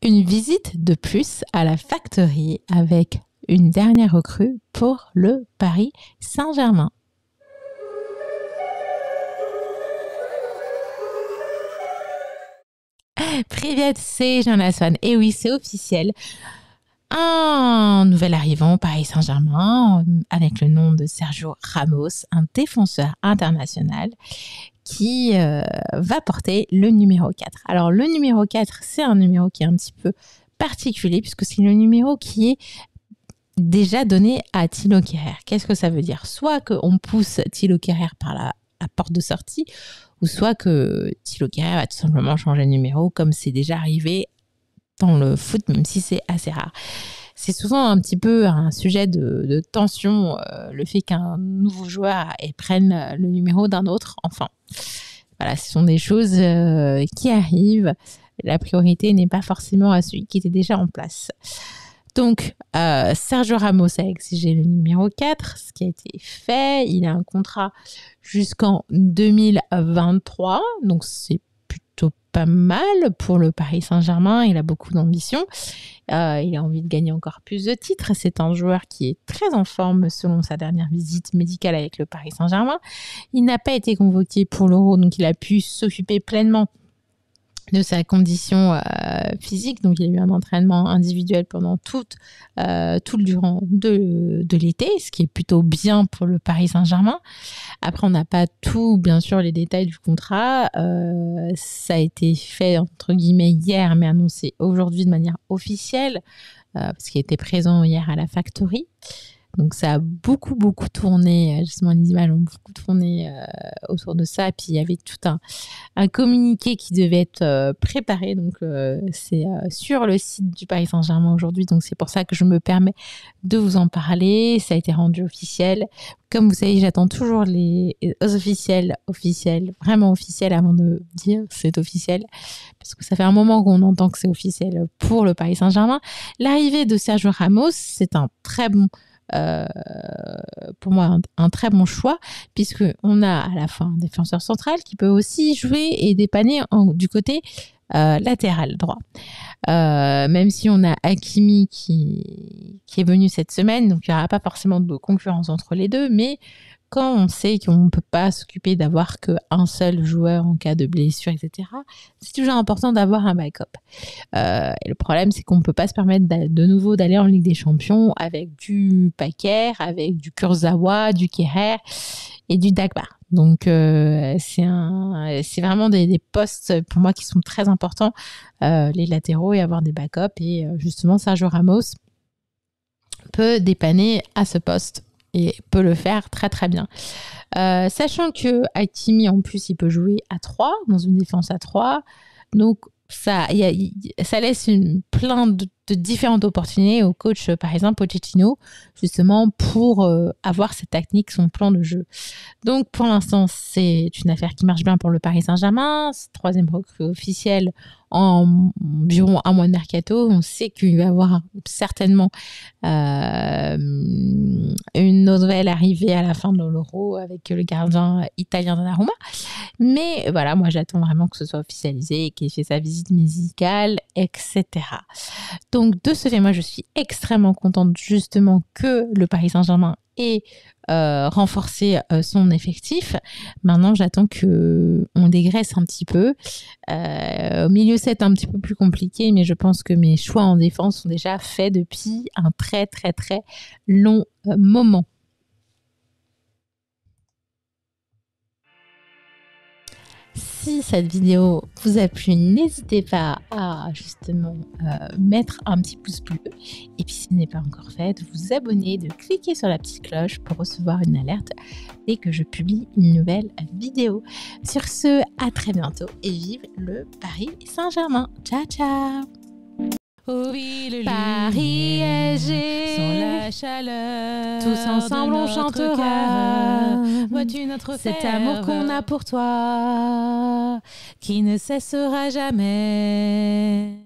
une visite de plus à la Factory avec une dernière recrue pour le Paris Saint-Germain. Привет, c'est Jonathan. Et oui, c'est officiel. Un nouvel arrivant au Paris Saint-Germain avec le nom de Sergio Ramos, un défenseur international qui va porter le numéro 4. Alors, le numéro 4, c'est un numéro qui est un petit peu particulier puisque c'est le numéro qui est déjà donné à Thilo Kehrer. Qu'est-ce que ça veut dire? Soit qu'on pousse Thilo Kehrer par la porte de sortie, ou soit que Thilo Kehrer va tout simplement changer de numéro, comme c'est déjà arrivé dans le foot, même si c'est assez rare. C'est souvent un petit peu un sujet de tension, le fait qu'un nouveau joueur prenne le numéro d'un autre. Enfin, voilà, ce sont des choses qui arrivent. La priorité n'est pas forcément à celui qui était déjà en place. Donc, Sergio Ramos a exigé le numéro 4, ce qui a été fait. Il a un contrat jusqu'en 2023, donc c'est plutôt pas mal pour le Paris Saint-Germain. Il a beaucoup d'ambition. Il a envie de gagner encore plus de titres. C'est un joueur qui est très en forme selon sa dernière visite médicale avec le Paris Saint-Germain. Il n'a pas été convoqué pour l'Euro, donc il a pu s'occuper pleinement de sa condition physique. Donc, il y a eu un entraînement individuel pendant tout le durant de l'été, ce qui est plutôt bien pour le Paris Saint-Germain. Après, on n'a pas tout, bien sûr, les détails du contrat. Ça a été fait, entre guillemets, hier, mais annoncé aujourd'hui de manière officielle, parce qu'il était présent hier à la Factory. Donc, ça a beaucoup tourné, justement, les images ont beaucoup tourné autour de ça. Et puis, il y avait tout un communiqué qui devait être préparé. Donc, c'est sur le site du Paris Saint-Germain aujourd'hui. Donc, c'est pour ça que je me permets de vous en parler. Ça a été rendu officiel. Comme vous savez, j'attends toujours les officiels, vraiment officiels, avant de dire c'est officiel. Parce que ça fait un moment qu'on entend que c'est officiel pour le Paris Saint-Germain. L'arrivée de Sergio Ramos, c'est un très bon... pour moi un très bon choix, puisque on a à la fois un défenseur central qui peut aussi jouer et dépanner du côté latéral droit. Même si on a Hakimi qui est venu cette semaine, donc il n'y aura pas forcément de concurrence entre les deux, mais quand on sait qu'on ne peut pas s'occuper d'avoir qu'un seul joueur en cas de blessure, etc., c'est toujours important d'avoir un backup. Et le problème, c'est qu'on ne peut pas se permettre de nouveau d'aller en Ligue des Champions avec du Paquer, avec du Kurzawa, du Kehrer et du Dagbar. Donc, c'est vraiment des postes pour moi qui sont très importants, les latéraux, et avoir des backups. Et justement, Sergio Ramos peut dépanner à ce poste et peut le faire très très bien. Sachant que Hakimi, en plus, il peut jouer à 3, dans une défense à 3. Donc, ça laisse plein de différentes opportunités au coach, par exemple Pochettino, justement pour avoir cette technique, son plan de jeu. Donc pour l'instant, c'est une affaire qui marche bien pour le Paris Saint-Germain. C'est 3e recrue officielle en environ un mois de mercato. On sait qu'il va y avoir certainement une nouvelle arrivée à la fin de l'Euro avec le gardien italien Donnarumma. Mais voilà, moi j'attends vraiment que ce soit officialisé et qu'il fait sa visite médicale, etc. Donc de ce fait, moi je suis extrêmement contente justement que le Paris Saint-Germain ait renforcé son effectif. Maintenant, j'attends qu'on dégraisse un petit peu. Au milieu, c'est un petit peu plus compliqué, mais je pense que mes choix en défense sont déjà faits depuis un très très très long moment. Si cette vidéo vous a plu, n'hésitez pas à justement mettre un petit pouce bleu. Et puis si ce n'est pas encore fait, de vous abonner, de cliquer sur la petite cloche pour recevoir une alerte dès que je publie une nouvelle vidéo. Sur ce, à très bientôt et vive le Paris Saint-Germain. Ciao, ciao! Oh oui, le Paris SG, sans la chaleur, tous ensemble on chantera. Vois-tu notre cet amour qu'on a pour toi, qui ne cessera jamais.